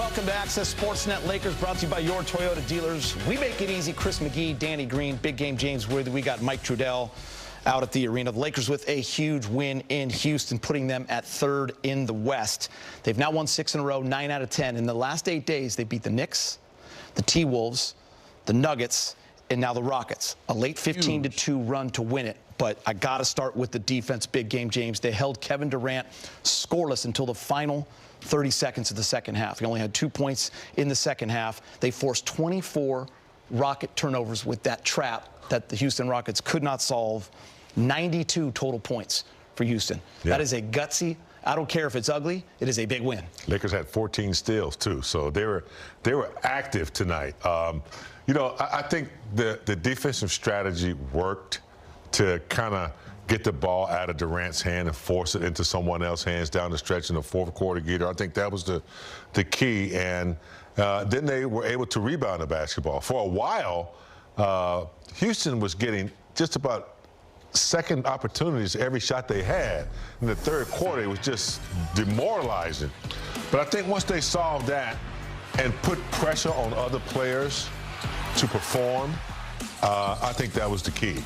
Welcome to Access Sportsnet. Lakers brought to you by your Toyota dealers. We make it easy. Chris McGee, Danny Green, Big Game James Worthy. We got Mike Trudell out at the arena. The Lakers with a huge win in Houston, putting them at 3rd in the West. They've now won 6 in a row, 9 out of 10. In the last 8 days, they beat the Knicks, the T-Wolves, the Nuggets, and now the Rockets. A late 15-2 run to win it. But I got to start with the defense, Big Game James. They held Kevin Durant scoreless until the final 30 seconds of the second half. He only had 2 points in the second half. They forced 24 Rocket turnovers with that trap that the Houston Rockets could not solve. 92 total points for Houston. Yeah. That is a gutsy, I don't care if it's ugly, it is a big win. Lakers had 14 steals too, so they were active tonight. You know, I think the defensive strategy worked to kind of get the ball out of Durant's hand and force it into someone else's hands down the stretch in the fourth quarter. I think that was the key, and then they were able to rebound the basketball. For a while, Houston was getting just about second opportunities every shot they had. In the third quarter, it was just demoralizing. But I think once they solved that and put pressure on other players to perform, I think that was the key.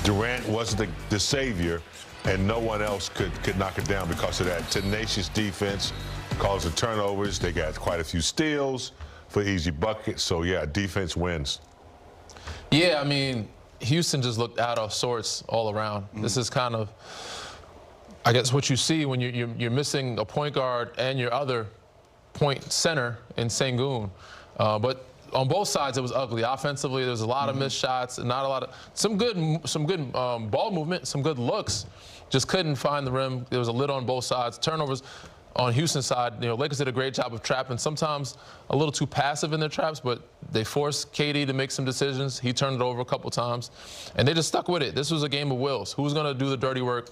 Durant wasn't the savior, and no one else could knock it down because of that tenacious defense, causing turnovers. They got quite a few steals for easy buckets. So, yeah, defense wins. Yeah, I mean, Houston just looked out of sorts all around. This is kind of, I guess, what you see when you're missing a point guard and your other point center in Sengun. But on both sides, it was ugly. Offensively, there was a lot of missed shots, and not a lot of some good ball movement, some good looks. Just couldn't find the rim. There was a lid on both sides. Turnovers on Houston's side, you know, Lakers did a great job of trapping. Sometimes a little too passive in their traps, but they forced KD to make some decisions. He turned it over a couple times, and they just stuck with it. This was a game of wills. Who's going to do the dirty work?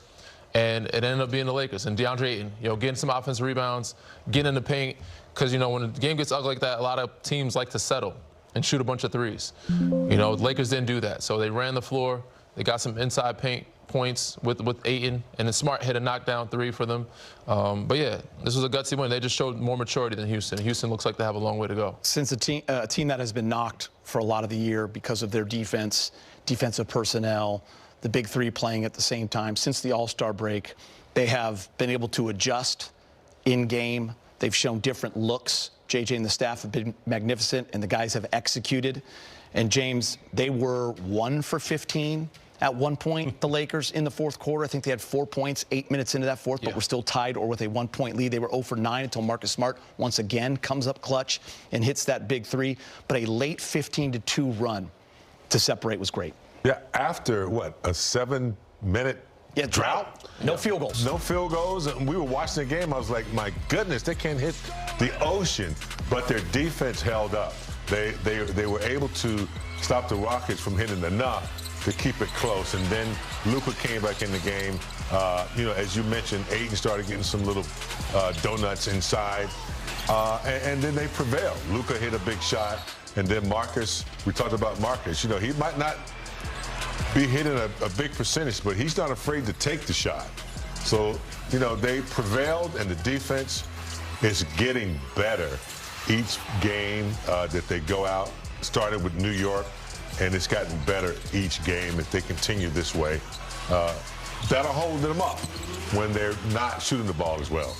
And it ended up being the Lakers and DeAndre Ayton, you know, getting some offensive rebounds, getting in the paint. Because, you know, when the game gets ugly like that, a lot of teams like to settle and shoot a bunch of threes. You know, Lakers didn't do that. So they ran the floor. They got some inside paint points with Ayton, and then Smart hit a knockdown 3 for them. But, yeah, this was a gutsy win. They just showed more maturity than Houston. Houston looks like they have a long way to go. Since a team that has been knocked for a lot of the year because of their defense, defensive personnel, the big three playing at the same time, since the All-Star break, they have been able to adjust in game. They've shown different looks. JJ and the staff have been magnificent, and the guys have executed. And, James, they were 1 for 15 at one point, the Lakers, in the fourth quarter. I think they had 4 points 8 minutes into that fourth, but were still tied or with a 1-point lead. They were 0 for 9 until Marcus Smart once again comes up clutch and hits that big three. But a late 15-2 run to separate was great. Yeah, after, what, a 7-minute drought? No field goals. No field goals. And we were watching the game. I was like, my goodness, they can't hit the ocean. But their defense held up. They were able to stop the Rockets from hitting enough to keep it close. And then Luka came back in the game. You know, as you mentioned, Ayton started getting some little donuts inside. And then they prevailed. Luka hit a big shot. And then Marcus, we talked about Marcus. You know, he might not be hitting a big percentage, but he's not afraid to take the shot. So, you know, they prevailed, and the defense is getting better each game that they go out. Started with New York, and it's gotten better each game. If they continue this way, that'll hold them up when they're not shooting the ball as well.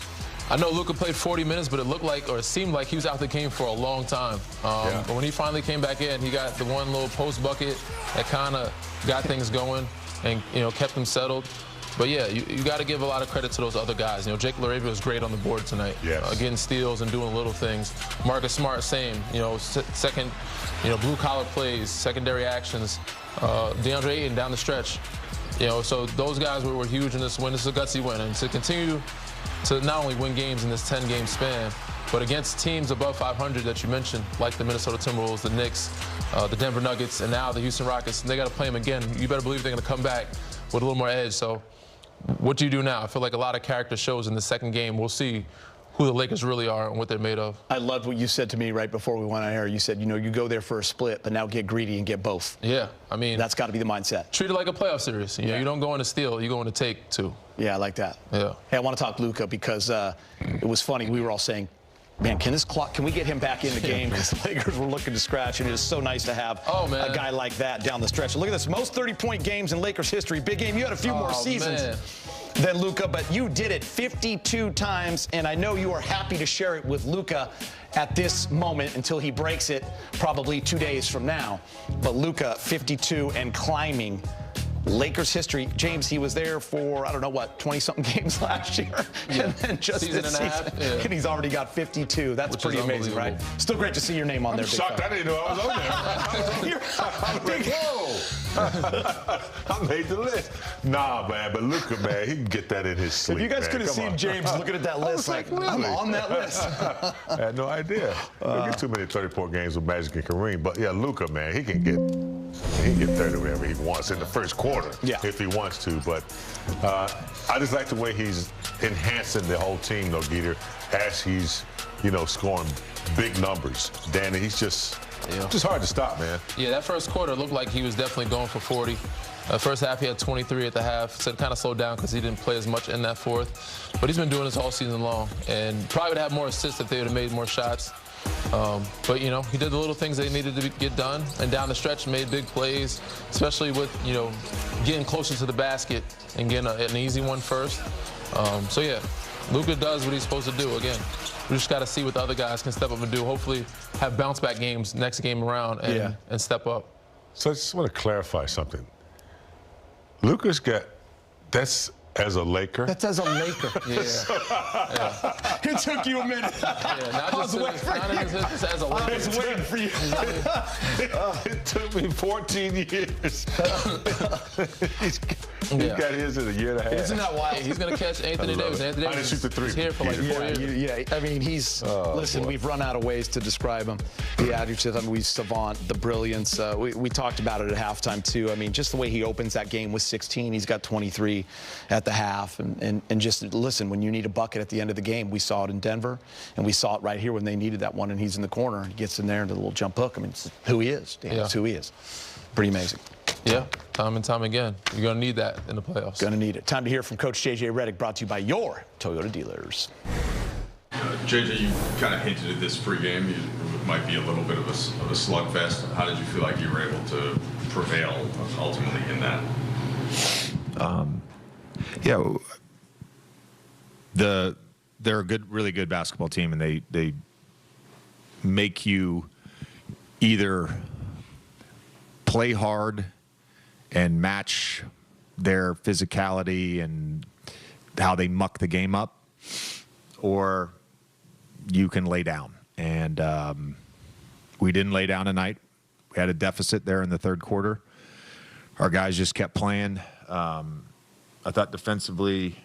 I know Luka played 40 minutes, but it looked like, or it seemed like, he was out the game for a long time. But when he finally came back in, he got the one little post bucket that kind of got things going and, you know, kept them settled. But, yeah, you got to give a lot of credit to those other guys. You know, Jake LaRavia was great on the board tonight, getting steals and doing little things. Marcus Smart, same, you know, second, you know, blue-collar plays, secondary actions. DeAndre Ayton down the stretch. You know, so those guys were huge in this win. This is a gutsy win. And to continue to not only win games in this 10-game span, but against teams above 500 that you mentioned, like the Minnesota Timberwolves, the Knicks, the Denver Nuggets, and now the Houston Rockets, and they got to play them again. You better believe they're going to come back with a little more edge. So what do you do now? I feel like a lot of character shows in the second game. We'll see who the Lakers really are and what they're made of. I loved what you said to me right before we went on air. You said, you know, you go there for a split, but now get greedy and get both. Yeah, I mean, that's got to be the mindset. Treat it like a playoff series. You know, you don't go in to steal, you go in to take two. Yeah, I like that. Yeah. Hey, I want to talk Luka because it was funny. We were all saying, man, can we get him back in the game? Because the Lakers were looking to scratch, and it is so nice to have a guy like that down the stretch. Look at this, most 30-point games in Lakers history. Big game, you had a few more seasons than Luka, but you did it 52 times, and I know you are happy to share it with Luka at this moment until he breaks it probably 2 days from now. But Luka, 52 and climbing. Lakers history. James, he was there for, I don't know what, 20-something games last year. Yeah. And then just season this and a season. half. Yeah. And he's already got 52. That's pretty amazing, right? Still great to see your name on there. I'm shocked. I didn't know I was on there. I'm like, whoa. I made the list. Nah, man, but Luka, man, he can get that in his sleep. If you guys could have seen James looking at that list, like, I'm on that list. I had no idea. Don't get too many 30-point games with Magic and Kareem. But, yeah, Luka, man, he can get 30 whenever he wants in the first quarter if he wants to. But I just like the way he's enhancing the whole team, though, Geeter, as he's, scoring big numbers. Danny, he's just hard to stop, man. Yeah, that first quarter looked like he was definitely going for 40. First half, he had 23 at the half. So it kind of slowed down because he didn't play as much in that fourth. But he's been doing this all season long. And probably would have more assists if they would have made more shots. But, he did the little things that he needed to get done. And down the stretch, made big plays, especially with, getting closer to the basket and getting an easy one first. So, yeah, Luka does what he's supposed to do. Again, we just got to see what the other guys can step up and do. Hopefully have bounce-back games next game around and step up. So I just want to clarify something. Luka's got – that's as a Laker? That's as a Laker. It took you a minute. Not just as a Laker. I was waiting for you. It took me 14 years. He's got his in a year and a half. Isn't that wild? He's going to catch Anthony Davis. Anthony Davis I didn't shoot the three. He's here for like 4 years. Yeah, I mean, he's listen. We've run out of ways to describe him. The adjectives. I mean, we savant, the brilliance. We talked about it at halftime too. I mean, just the way he opens that game with 16. He's got 23 at the half, and just listen. When you need a bucket at the end of the game, we saw it in Denver, and we saw it right here when they needed that one. And he's in the corner. He gets in there into the little jump hook. I mean, it's who he is. Dan, it's who he is. Pretty amazing. Yeah, time and time again. You're going to need that in the playoffs. Going to need it. Time to hear from Coach J.J. Redick, brought to you by your Toyota dealers. J.J., you kind of hinted at this pregame. It might be a little bit of a slugfest. How did you feel like you were able to prevail ultimately in that? They're a really good basketball team, and they make you either play hard and match their physicality and how they muck the game up, or you can lay down. And we didn't lay down tonight. We had a deficit there in the third quarter. Our guys just kept playing. I thought defensively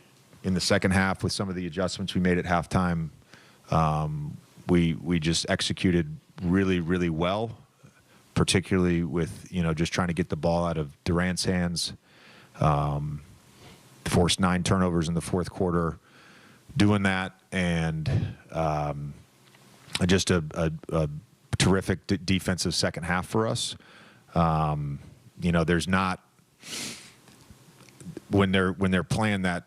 in the second half, with some of the adjustments we made at halftime, we just executed really, really well, particularly with, just trying to get the ball out of Durant's hands. Forced 9 turnovers in the fourth quarter doing that, and just a terrific defensive second half for us. There's not, when they're playing that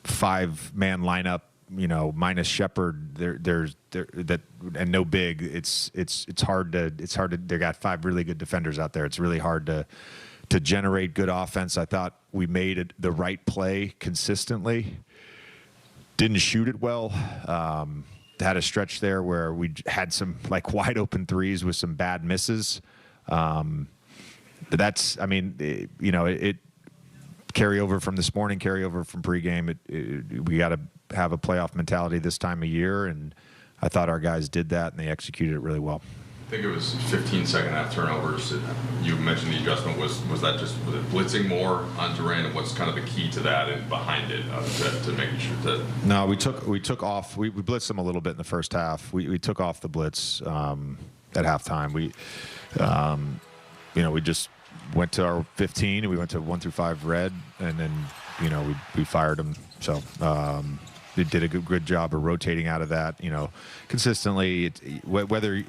5-man lineup, minus Shepherd, and no big. It's hard to. They got 5 really good defenders out there. It's really hard to generate good offense. I thought we made the right play consistently. Didn't shoot it well. Had a stretch there where we had some wide open threes with some bad misses. But that's, it carry over from this morning, carry over from pregame. We got to have a playoff mentality this time of year, and I thought our guys did that, and they executed it really well. I think it was 15 second-half turnovers. You mentioned the adjustment. Was it blitzing more on Durant, and what's kind of the key to that and behind it to making sure that? No, we took off. We blitzed them a little bit in the first half. We took off the blitz at halftime. We just went to our 15, and we went to 1 through 5 red, and then we fired them. So they did a good job of rotating out of that, consistently. Whether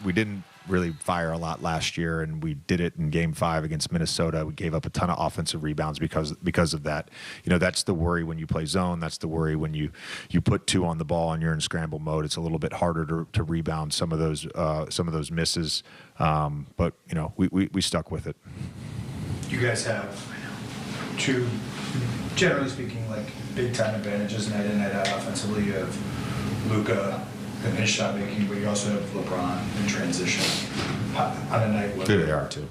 we didn't really fire a lot last year, and we did it in Game 5 against Minnesota. We gave up a ton of offensive rebounds because of that. You know, that's the worry when you play zone. That's the worry when you put 2 on the ball and you're in scramble mode. It's a little bit harder to rebound some of those misses. But you know, we stuck with it. You guys have 2, generally speaking, like big time advantages night in, night out offensively. You have Luka and his shot making, but you also have LeBron in transition on a night where They are too.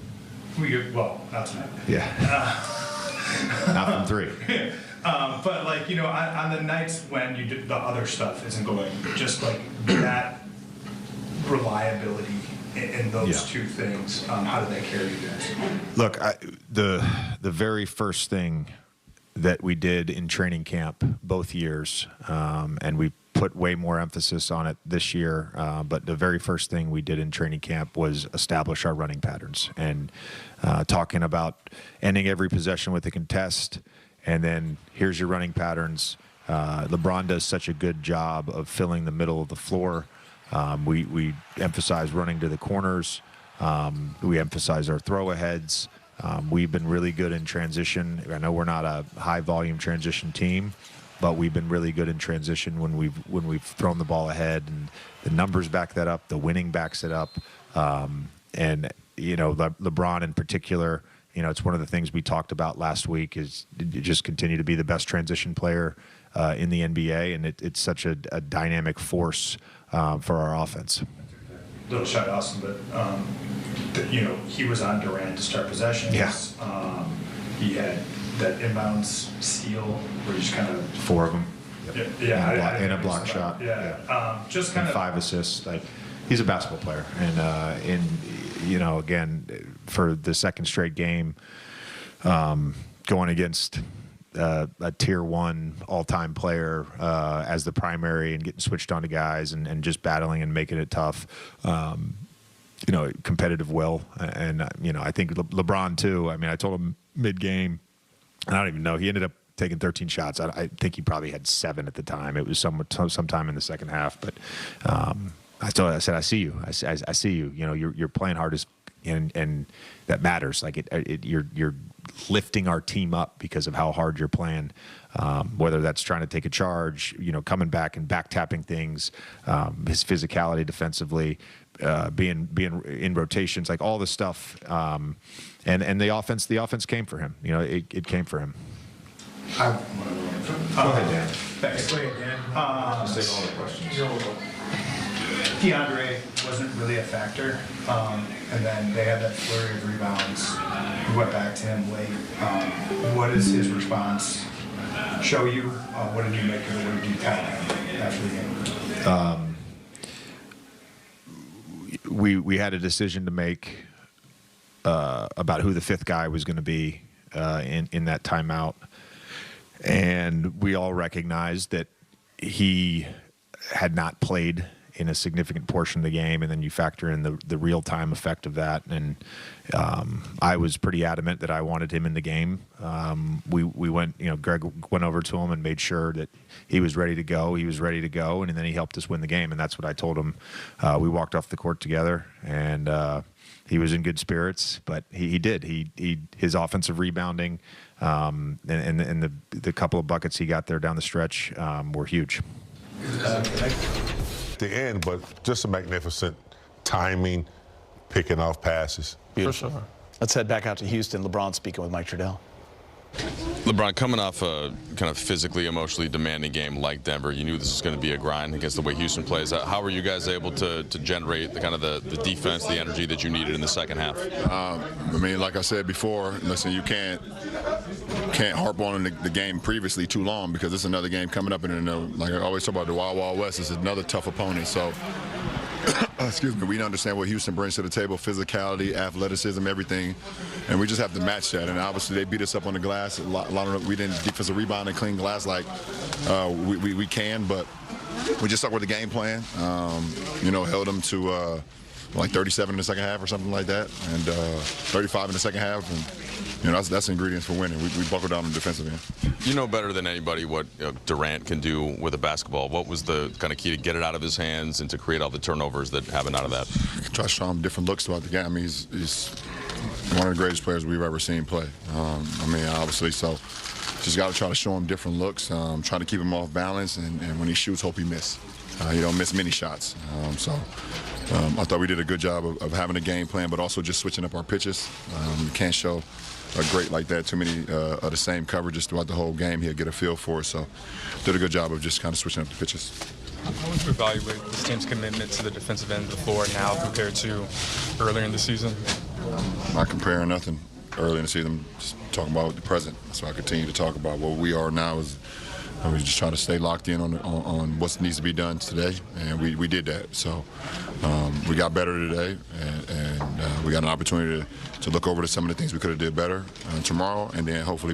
Well, not tonight. Yeah. Not from 3. But like, you know, on the nights when you do the other stuff isn't going, just like that reliability in those 2 things, how do they carry you guys? Look, the very first thing that we did in training camp both years, and we put way more emphasis on it this year, but the very first thing we did in training camp was establish our running patterns, and talking about ending every possession with a contest, and then here's your running patterns. LeBron does such a good job of filling the middle of the floor. We emphasize running to the corners. We emphasize our throw-aheads. We've been really good in transition. I know we're not a high-volume transition team, but we've been really good in transition when we've thrown the ball ahead, and the numbers back that up. The winning backs it up, and you know, LeBron in particular. You know, it's one of the things we talked about last week is just continue to be the best transition player in the NBA, and it's such a dynamic force for our offense. Little shot Austin, but you know, he was on Durant to start possessions. Yeah. He had that inbounds steal where you just kind of 4 of them. Yeah, and a block shot. Yeah. Just kind and of 5 assists. Like, he's a basketball player, and you know, again, for the second straight game, going against a tier 1 all-time player as the primary and getting switched on to guys and just battling and making it tough. You know, competitive will, and you know, I think LeBron too. I mean, I told him mid-game, and I don't even know, he ended up taking 13 shots. I think he probably had 7 at the time. It was sometime in the second half, but I said, I see you. I see you. You know, you're playing hard and that matters. Like you're lifting our team up because of how hard you're playing. Whether that's trying to take a charge, you know, coming back and back tapping things, his physicality defensively, being in rotations, like all this stuff. And the offense came for him. You know, it came for him. Go ahead, Dan. Thanks. Go ahead, Dan. I'll take all the questions. DeAndre wasn't really a factor, and then they had that flurry of rebounds. We went back to him late. What is his response? Show you? What did you make of it? What did you tell him after the game? We had a decision to make about who the 5th guy was going to be in that timeout, and we all recognized that he had not played in a significant portion of the game, and then you factor in the real-time effect of that. And I was pretty adamant that I wanted him in the game. We went, you know, Greg went over to him and made sure that he was ready to go. He was ready to go, and then he helped us win the game, and that's what I told him. We walked off the court together, and he was in good spirits, but he did. His offensive rebounding and the couple of buckets he got there down the stretch were huge. The end, but just a magnificent timing, picking off passes. Beautiful. For sure. Let's head back out to Houston. LeBron speaking with Mike Trudell. LeBron, coming off a kind of physically, emotionally demanding game like Denver, you knew this was going to be a grind against the way Houston plays. How were you guys able to generate the kind of the defense, the energy that you needed in the second half? I mean, like I said before, listen, you can't harp on the game previously too long, because it's another game coming up, and like I always talk about, the Wild Wild West is another tough opponent. So, excuse me, we understand what Houston brings to the table: physicality, athleticism, everything, and we just have to match that. And obviously, they beat us up on the glass. A lot of we didn't defensive rebound and clean glass like we can, but we just stuck with the game plan. You know, held them to like 37 in the second half or something like that, and 35 in the second half. And, you know, that's ingredients for winning. We buckled down on the defensive end. You know better than anybody what Durant can do with a basketball. What was the kind of key to get it out of his hands and to create all the turnovers that happen out of that? Try to show him different looks throughout the game. I mean, he's one of the greatest players we've ever seen play. I mean, obviously, so just got to try to show him different looks, trying to keep him off balance, and when he shoots, hope he miss. He don't miss many shots. I thought we did a good job of having a game plan, but also just switching up our pitches. You can't show a great like that too many of the same coverages throughout the whole game. He'll get a feel for it. So did a good job of just kind of switching up the pitches. How would you evaluate this team's commitment to the defensive end of the floor now compared to earlier in the season? Not comparing nothing early in the season. Just talking about the present. So I continue to talk about what we are now. We just try to stay locked in on what needs to be done today, and we did that. So we got better today, and we got an opportunity to look over to some of the things we could have did better tomorrow, and then hopefully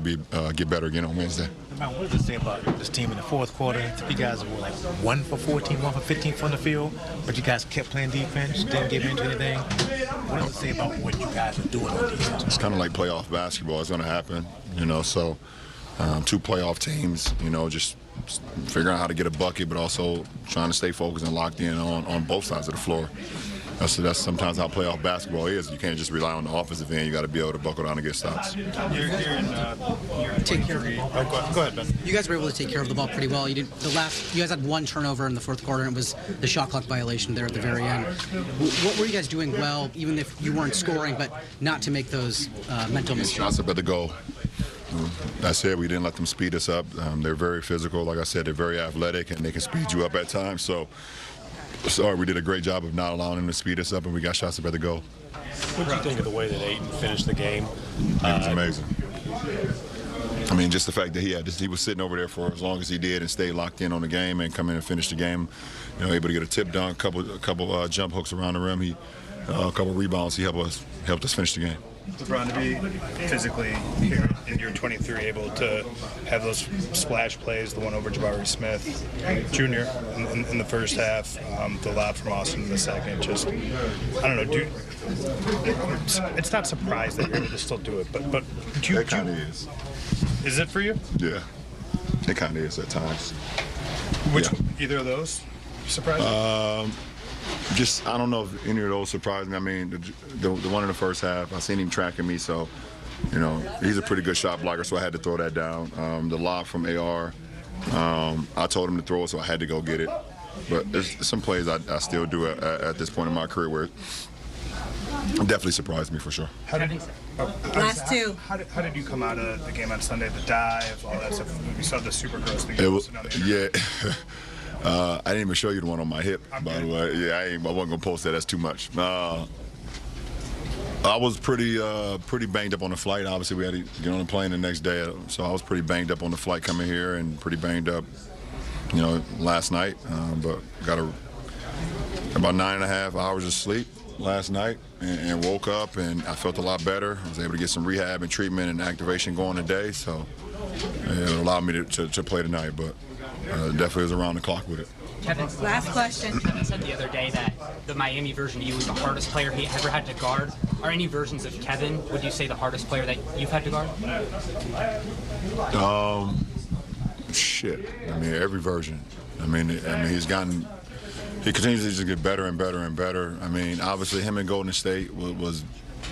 get better again on Wednesday. What does it say about this team in the fourth quarter? You guys were like 1 for 14, 1 for 15 from the field, but you guys kept playing defense, didn't give into anything. What does it say about what you guys are doing on defense? It's kind of like playoff basketball. It's going to happen, you know, so two playoff teams, you know, just figuring out how to get a bucket, but also trying to stay focused and locked in on both sides of the floor. That's sometimes how playoff basketball is. You can't just rely on the offensive end. You got to be able to buckle down and get stops. Take care of the ball. Go ahead, Ben. You guys were able to take care of the ball pretty well. You guys had 1 turnover in the fourth quarter, and it was the shot clock violation there at the very end. What were you guys doing well, even if you weren't scoring, but not to make those mental mistakes? Shots up at the goal. That's it. We didn't let them speed us up. They're very physical. Like I said, they're very athletic, and they can speed you up at times. So, sorry, we did a great job of not allowing them to speed us up, and we got shots up at the goal. What do you think of the way that Ayton finished the game? It was amazing. I mean, just the fact that he was sitting over there for as long as he did and stayed locked in on the game and come in and finish the game. You know, able to get a tip dunk, a couple jump hooks around the rim. A couple rebounds. He helped us finish the game. LeBron, to be physically here in year 23, able to have those splash plays, the one over Jabari Smith Jr. in the first half, the lob from Austin in the second, just, I don't know, dude, it's not surprised that you're able to still do it, but do you... It kind of is. Is it for you? Yeah, it kind of is at times. Either of those surprised? Just, I don't know if any of those surprised me. I mean, the one in the first half, I seen him tracking me, so, you know, he's a pretty good shot blocker, so I had to throw that down. The lob from AR, I told him to throw it, so I had to go get it. But there's some plays I still do at this point in my career where it definitely surprised me for sure. Last two. How did you come out of the game on Sunday? The dive, all that stuff. We saw the super gross thing. Yeah. I didn't even show you the one on my hip, by the way. Yeah, I wasn't gonna post that. That's too much. I was pretty banged up on the flight. Obviously, we had to get on the plane the next day, so I was pretty banged up on the flight coming here, and pretty banged up, you know, last night. But got about 9.5 hours of sleep last night, and woke up, and I felt a lot better. I was able to get some rehab and treatment and activation going today, so it allowed me to play tonight. But definitely was around the clock with it. Kevin, last question. Kevin said the other day that the Miami version of you was the hardest player he ever had to guard. Are any versions of Kevin, would you say, the hardest player that you've had to guard? Shit. I mean, every version. I mean, he continues to just get better and better and better. I mean, obviously, him in Golden State was,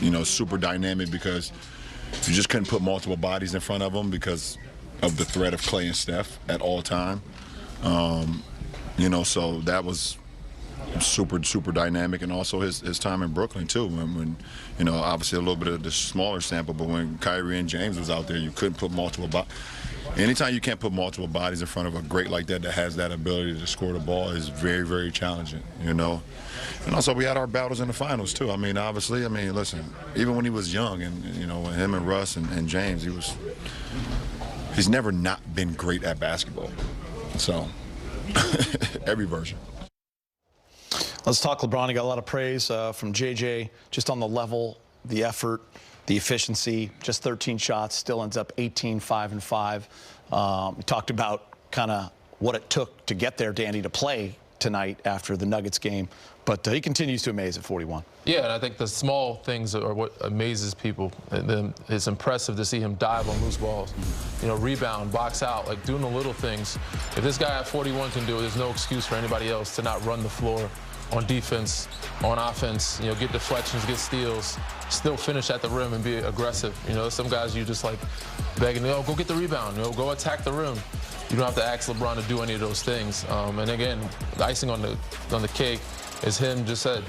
you know, super dynamic because you just couldn't put multiple bodies in front of him because of the threat of Clay and Steph at all time. You know, so that was super dynamic, and also his time in Brooklyn too. When you know, obviously a little bit of the smaller sample, but when Kyrie and James was out there, you couldn't put multiple bodies. Anytime you can't put multiple bodies in front of a great like that has that ability to score the ball is very challenging. You know, and also we had our battles in the finals too. I mean, obviously, listen, even when he was young, and you know, when him and Russ and James, he's never not been great at basketball. So, every version. Let's talk LeBron. He got a lot of praise from JJ just on the level, the effort, the efficiency. Just 13 shots, still ends up 18, 5 and 5. We talked about kind of what it took to get there, Danny, to play tonight after the Nuggets game, but he continues to amaze at 41. Yeah, and I think the small things are what amazes people. It's impressive to see him dive on loose balls, you know, rebound, box out, like doing the little things. If this guy at 41 can do it, there's no excuse for anybody else to not run the floor on defense, on offense, you know, get deflections, get steals, still finish at the rim and be aggressive. You know, some guys you just like begging, oh, go get the rebound, you know, go attack the rim. You don't have to ask LeBron to do any of those things. And again, the icing on the cake is him just said,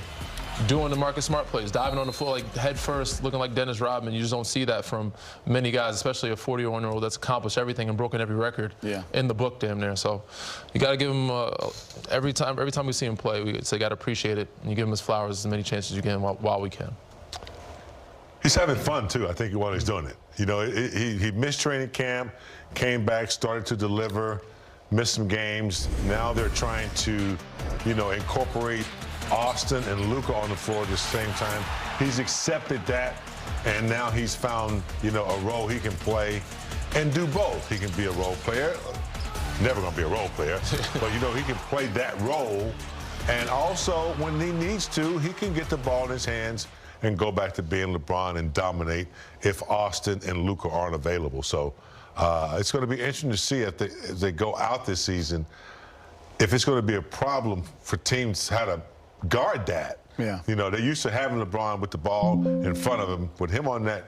doing the Marcus Smart plays, diving on the floor like head first, looking like Dennis Rodman. You just don't see that from many guys, especially a 41-year-old that's accomplished everything and broken every record in the book damn near. So you got to give him every time we see him play, we say got to appreciate it, and you give him his flowers as many chances as you can while we can. He's having fun too. I think while he's doing it. You know, he missed training camp, came back, started to deliver, missed some games. Now they're trying to, you know, incorporate Austin and Luka on the floor at the same time. He's accepted that, and now he's found, you know, a role he can play and do both. He can be a role player, never gonna be a role player, but you know, he can play that role, and also when he needs to, he can get the ball in his hands and go back to being LeBron and dominate if Austin and Luka aren't available. So it's going to be interesting to see as they go out this season if it's going to be a problem for teams how to guard that. Yeah. You know, they're used to having LeBron with the ball in front of him, with him on that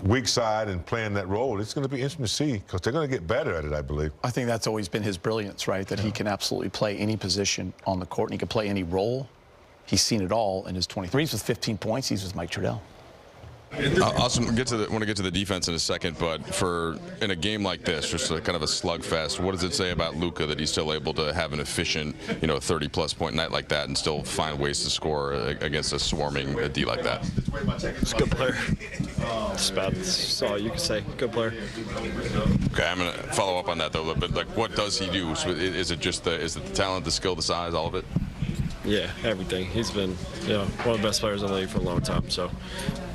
weak side and playing that role. It's going to be interesting to see because they're going to get better at it, I believe. I think that's always been his brilliance, right? That he can absolutely play any position on the court and he can play any role. He's seen it all in his 23s with 15 points. He's with Mike Trudell. Awesome. Want to get to the defense in a second, but in a game like this, just kind of a slugfest, what does it say about Luka that he's still able to have an efficient, you know, 30-plus point night like that and still find ways to score against a swarming D like that? He's a good player. That's all you can say. Good player. Okay, I'm going to follow up on that though a little bit. Like, what does he do? Is it just is it the talent, the skill, the size, all of it? Yeah, everything. He's been, you know, one of the best players in the league for a long time. So,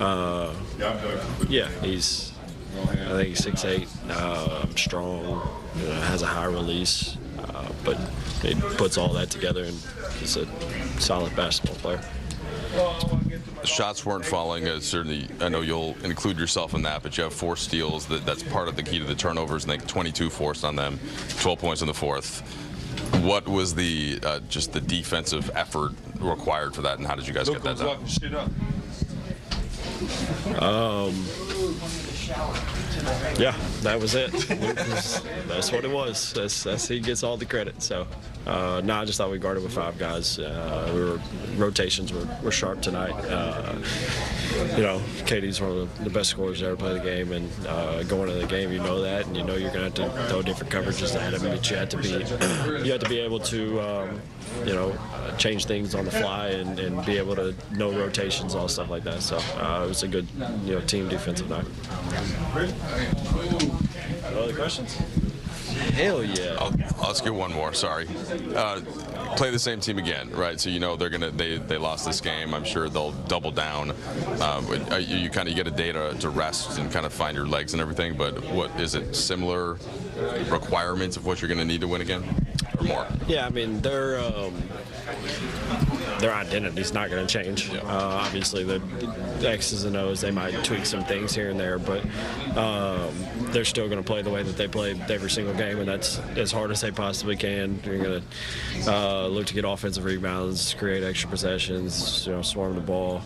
yeah, I think he's 6'8", strong, you know, has a high release, but he puts all that together and he's a solid basketball player. Shots weren't falling. Certainly, I know you'll include yourself in that, but you have 4 steals. That's part of the key to the turnovers. I think 22 forced on them, 12 points in the fourth. What was the just the defensive effort required for that, and how did you guys get that done? Yeah, that was it. That's what it was. That's he gets all the credit. So, no, I just thought we guarded with 5 guys. Rotations were sharp tonight. You know, KD's one of the best scorers to ever play the game, and going into the game, you know that, and you know you're going to have to throw different coverages at him, but you have to be able to, you know, change things on the fly and be able to know rotations, all stuff like that. So it was a good, you know, team defensive night. Other questions? Hell yeah. I'll ask you one more. Sorry. Play the same team again, right? So you know they lost this game. I'm sure they'll double down. You kind of get a day to rest and kind of find your legs and everything. But what is it? Similar requirements of what you're going to need to win again, or more? Yeah, I mean their identity's not going to change. Yeah. Obviously, the X's and O's, they might tweak some things here and there, but they're still going to play the way that they played every single game, and that's as hard as they possibly can. You're going to look to get offensive rebounds, create extra possessions, you know, swarm the ball.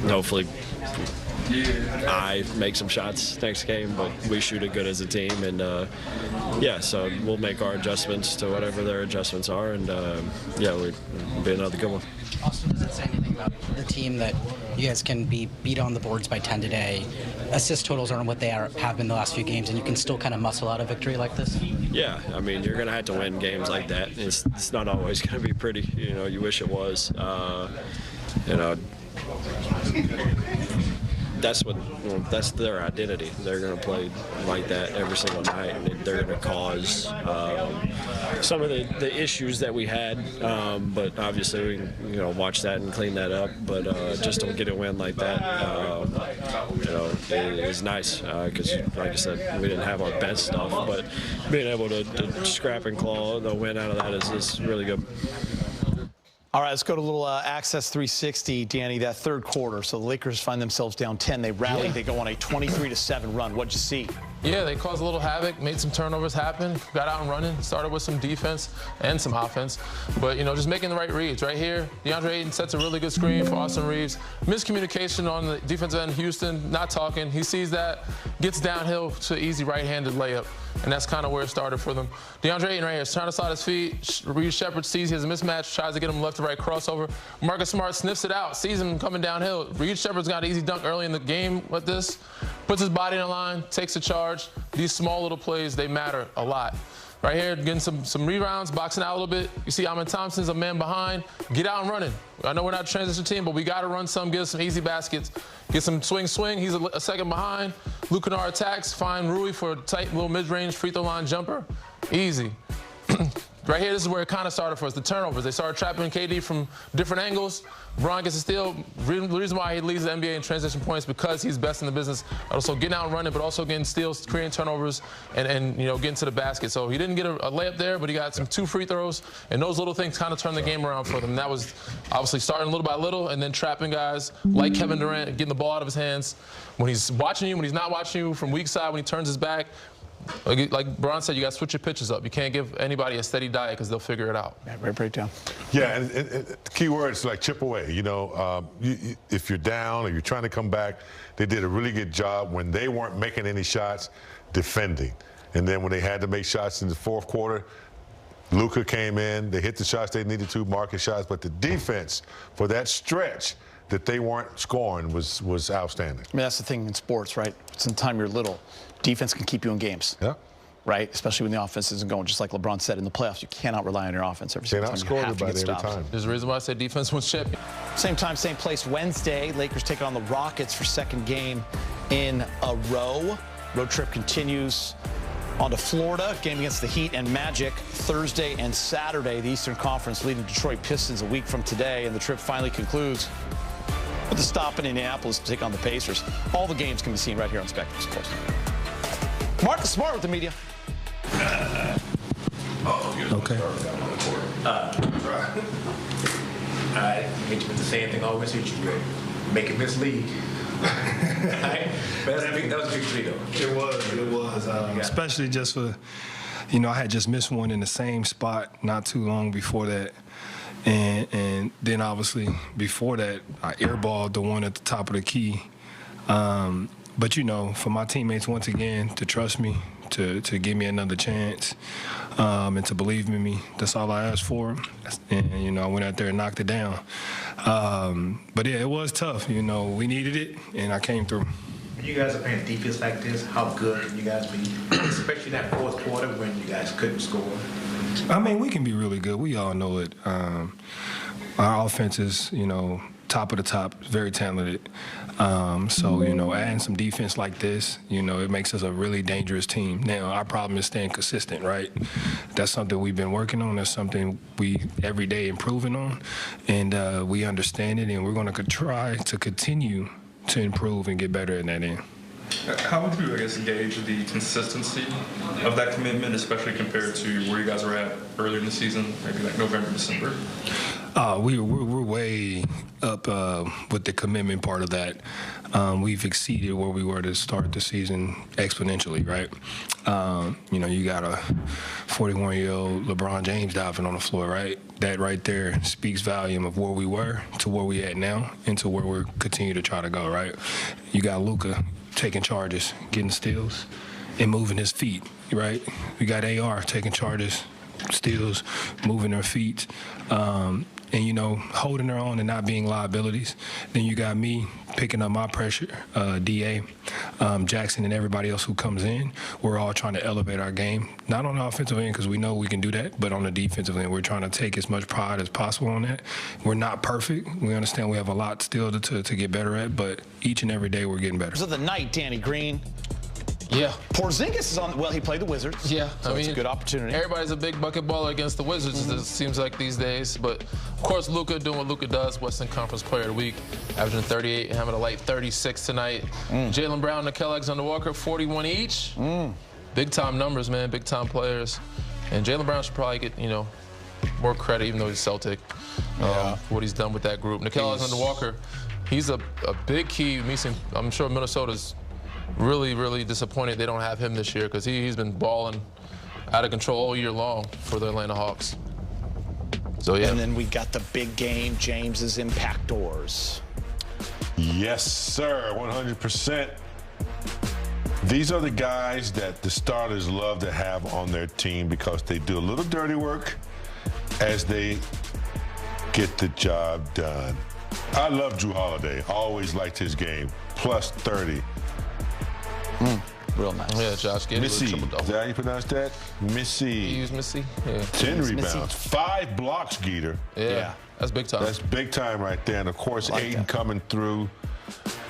Hopefully, I make some shots next game, but we shoot it good as a team, and yeah, so we'll make our adjustments to whatever their adjustments are, and yeah, we'll be another good one. Austin, does it say anything about the team that you guys can be beat on the boards by 10 today? Assist totals aren't what they have been the last few games, and you can still kind of muscle out a victory like this? Yeah, I mean, you're going to have to win games like that. It's not always going to be pretty. You know, you wish it was. You know, that's their identity. They're going to play like that every single night, and they're going to cause some of the issues that we had. But obviously, we can watch that and clean that up. But just to get a win like that, it is nice because, like I said, we didn't have our best stuff, but being able to scrap and claw the win out of that is really good. All right, let's go to a little Access 360, Danny, that third quarter. So the Lakers find themselves down 10. They rally. They go on a 23-7 run. What'd you see? Yeah, they caused a little havoc, made some turnovers happen, got out and running, started with some defense and some offense. But, just making the right reads. Right here, DeAndre Ayton sets a really good screen for Austin Reaves. Miscommunication on the defensive end, Houston, not talking. He sees that, gets downhill to an easy right-handed layup. And that's kind of where it started for them. DeAndre Ayton right here is trying to slide his feet. Reed Shepard sees he has a mismatch, tries to get him left to right crossover. Marcus Smart sniffs it out, sees him coming downhill. Reed Shepard's got an easy dunk early in the game with this. Puts his body in the line, takes a charge. These small little plays, they matter a lot. Right here, getting some rebounds, boxing out a little bit. You see Amin Thompson's a man behind. Get out and running. I know we're not a transition team, but we got to run some, get some easy baskets. Get some swing. He's a second behind. Luke Kennard attacks. Find Rui for a tight little mid-range free throw line jumper. Easy. Right here, this is where it kind of started for us, the turnovers. They started trapping KD from different angles. LeBron gets a steal. The reason why he leads the NBA in transition points because he's best in the business. Also getting out and running, but also getting steals, creating turnovers, and getting to the basket. So he didn't get a layup there, but he got 2 free throws, and those little things kind of turned the game around for them. And that was obviously starting little by little, and then trapping guys like Kevin Durant, getting the ball out of his hands. When he's watching you, when he's not watching you, from weak side, when he turns his back, like Bron said, you got to switch your pitches up. You can't give anybody a steady diet because they'll figure it out. Yeah, right breakdown. Yeah, and the key words like chip away. If you're down or you're trying to come back, they did a really good job when they weren't making any shots defending. And then when they had to make shots in the fourth quarter, Luka came in. They hit the shots they needed to, Marcus shots. But the defense for that stretch that they weren't scoring was outstanding. I mean, that's the thing in sports, right? It's in the time you're little. Defense can keep you in games. Yeah. Right? Especially when the offense isn't going. Just like LeBron said in the playoffs, you cannot rely on your offense every single time. You have to get stops. There's a reason why I say defense wins champion. Same time, same place Wednesday. Lakers taking on the Rockets for second game in a row. Road trip continues on to Florida. Game against the Heat and Magic Thursday and Saturday. The Eastern Conference leading Detroit Pistons a week from today. And the trip finally concludes with a stop in Indianapolis to take on the Pacers. All the games can be seen right here on Spectrum Sports. Marcus Smart with the media. Okay. I hate you with the same thing I always hate you with. Make it mislead. Right? But that was a victory, though. It was. Especially just for, I had just missed one in the same spot not too long before that. And then, obviously, before that, I airballed the one at the top of the key. But, for my teammates, once again, to trust me, to give me another chance, and to believe in me, that's all I asked for. And, I went out there and knocked it down. But, yeah, it was tough. We needed it, and I came through. When you guys are playing defense like this, how good can you guys be? Especially that fourth quarter when you guys couldn't score. I mean, we can be really good. We all know it. Our offense is, top of the top, very talented. So, adding some defense like this, it makes us a really dangerous team. Now, our problem is staying consistent, right? That's something we've been working on. That's something we every day improving on. And we understand it, and we're going to try to continue to improve and get better in that end. How would you, gauge the consistency of that commitment, especially compared to where you guys were at earlier in the season, maybe like November, December? We're way up with the commitment part of that. We've exceeded where we were to start the season exponentially, right? You got a 41-year-old LeBron James diving on the floor, right? That right there speaks volume of where we were to where we at now and to where we're continue to try to go, right? You got Luka taking charges, getting steals, and moving his feet, right? We got AR taking charges, steals, moving their feet. you know, holding their own and not being liabilities. Then you got me picking up my pressure, DA, Jackson, and everybody else who comes in. We're all trying to elevate our game, not on the offensive end because we know we can do that, but on the defensive end, we're trying to take as much pride as possible on that. We're not perfect. We understand we have a lot still to get better at, but each and every day we're getting better. So the night, Danny Green. Yeah. Porzingis is on. Well, he played the Wizards. Yeah, so it's a good opportunity. Everybody's a big bucket baller against the Wizards. It seems like these days. But of course, Luka doing what Luka does. Western Conference Player of the Week, averaging 38, having a light 36 tonight. Jaylen Brown, Nickeil Alexander-Walker, 41 each. Big time numbers, man. Big time players. And Jaylen Brown should probably get more credit, even though he's Celtic, for what he's done with that group. Nickeil Alexander-Walker, he's a big key. I'm sure Minnesota's really disappointed they don't have him this year because he's been balling out of control all year long for the Atlanta Hawks. So, yeah. And then we got the big game, James's Impact Doors. Yes, sir, 100%. These are the guys that the starters love to have on their team because they do a little dirty work as they get the job done. I love Drew Holiday. Always liked his game. Plus 30. Real nice. Yeah, Josh Giddey. Missy, is that how you pronounce that? Missy. You use Missy? Yeah. 10 rebounds, 5 blocks, Geeter. Yeah, that's big time. That's big time right there. And, of course, Ayton coming through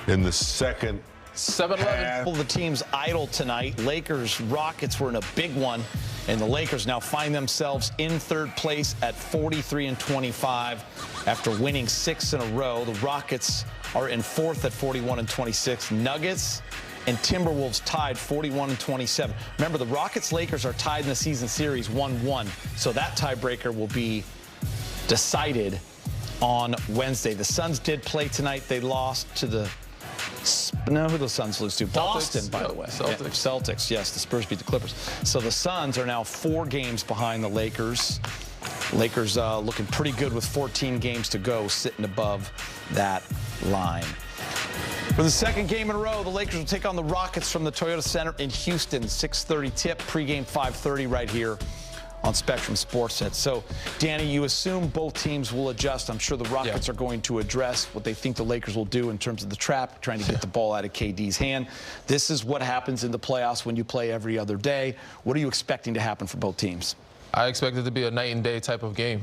in the second 7-11. Well, the team's idle tonight. Lakers, Rockets were in a big one, and the Lakers now find themselves in third place at 43-25 after winning 6 in a row. The Rockets are in fourth at 41-26. Nuggets and Timberwolves tied 41-27. Remember, the Rockets-Lakers are tied in the season series 1-1, so that tiebreaker will be decided on Wednesday. The Suns did play tonight. They lost to the who did the Suns lose to? Boston, by the way. Celtics. Yeah, Celtics, yes. The Spurs beat the Clippers. So the Suns are now 4 games behind the Lakers. Lakers looking pretty good with 14 games to go, sitting above that line. For the second game in a row, the Lakers will take on the Rockets from the Toyota Center in Houston. 6:30 tip, pregame 5:30 right here on Spectrum Sportsnet. So, Danny, you assume both teams will adjust. I'm sure the Rockets are going to address what they think the Lakers will do in terms of the trap, trying to get the ball out of KD's hand. This is what happens in the playoffs when you play every other day. What are you expecting to happen for both teams? I expect it to be a night and day type of game.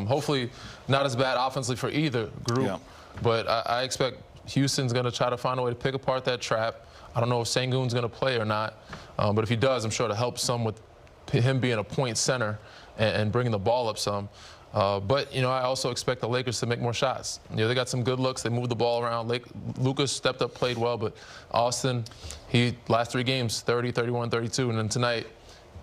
Hopefully not as bad offensively for either group, but I expect Houston's going to try to find a way to pick apart that trap. I don't know if Sengun's going to play or not, but if he does, I'm sure it'll help some with him being a point center and bringing the ball up some. But, I also expect the Lakers to make more shots. They got some good looks. They moved the ball around. Lucas stepped up, played well, but Austin, last 3 games, 30, 31, 32, and then tonight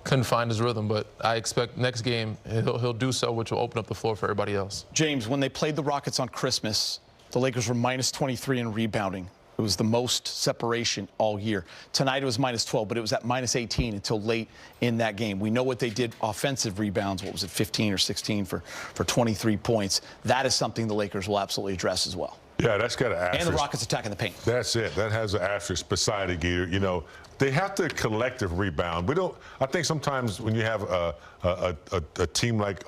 couldn't find his rhythm. But I expect next game he'll do so, which will open up the floor for everybody else. James, when they played the Rockets on Christmas, the Lakers were -23 in rebounding. It was the most separation all year. Tonight it was -12, but it was at -18 until late in that game. We know what they did offensive rebounds. What was it, 15 or 16 for 23 points? That is something the Lakers will absolutely address as well. Yeah, that's got an asterisk. And the Rockets attacking the paint. That's it. That has an asterisk beside it, Geeter. They have to collective rebound. I think sometimes when you have a team like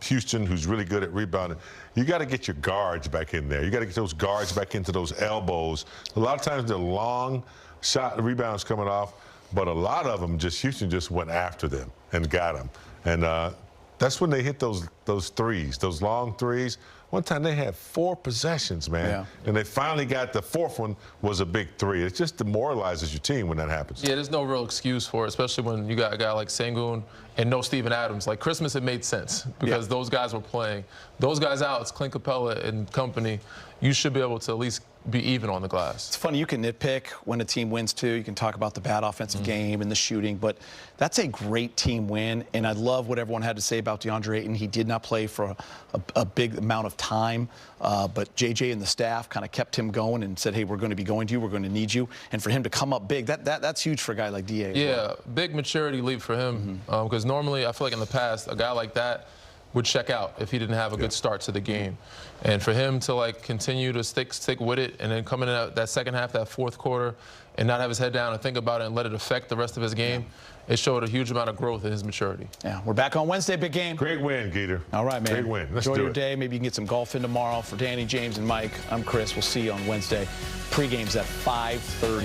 Houston, who's really good at rebounding, you got to get your guards back in there. You got to get those guards back into those elbows. A lot of times they're long shot rebounds coming off, but a lot of them Houston just went after them and got them. And that's when they hit those threes, those long threes. One time they had 4 possessions, man. Yeah. And they finally got the 4th one was a big 3. It just demoralizes your team when that happens. Yeah, there's no real excuse for it, especially when you got a guy like Sengun and no Steven Adams. Like Christmas, it made sense because those guys were playing. Those guys out, it's Clint Capella and company. You should be able to at least be even on the glass. It's funny, you can nitpick when a team wins too. You can talk about the bad offensive game and the shooting, but that's a great team win. And I love what everyone had to say about DeAndre Ayton. He did not play for a big amount of time, but JJ and the staff kind of kept him going and said, hey, we're going to be going to you. We're going to need you. And for him to come up big, that's huge for a guy like DA. Yeah, big maturity leap for him because normally I feel like in the past, a guy like that, would check out if he didn't have a good start to the game. And for him to like continue to stick with it and then come in that second half, that fourth quarter, and not have his head down and think about it and let it affect the rest of his game, it showed a huge amount of growth in his maturity. Yeah, we're back on Wednesday, big game. Great win, Geeter. All right, man. Great win. Let's Enjoy do your it. day. Maybe you can get some golf in tomorrow. For Danny, James, and Mike, I'm Chris. We'll see you on Wednesday. Pre-game's at 5:30.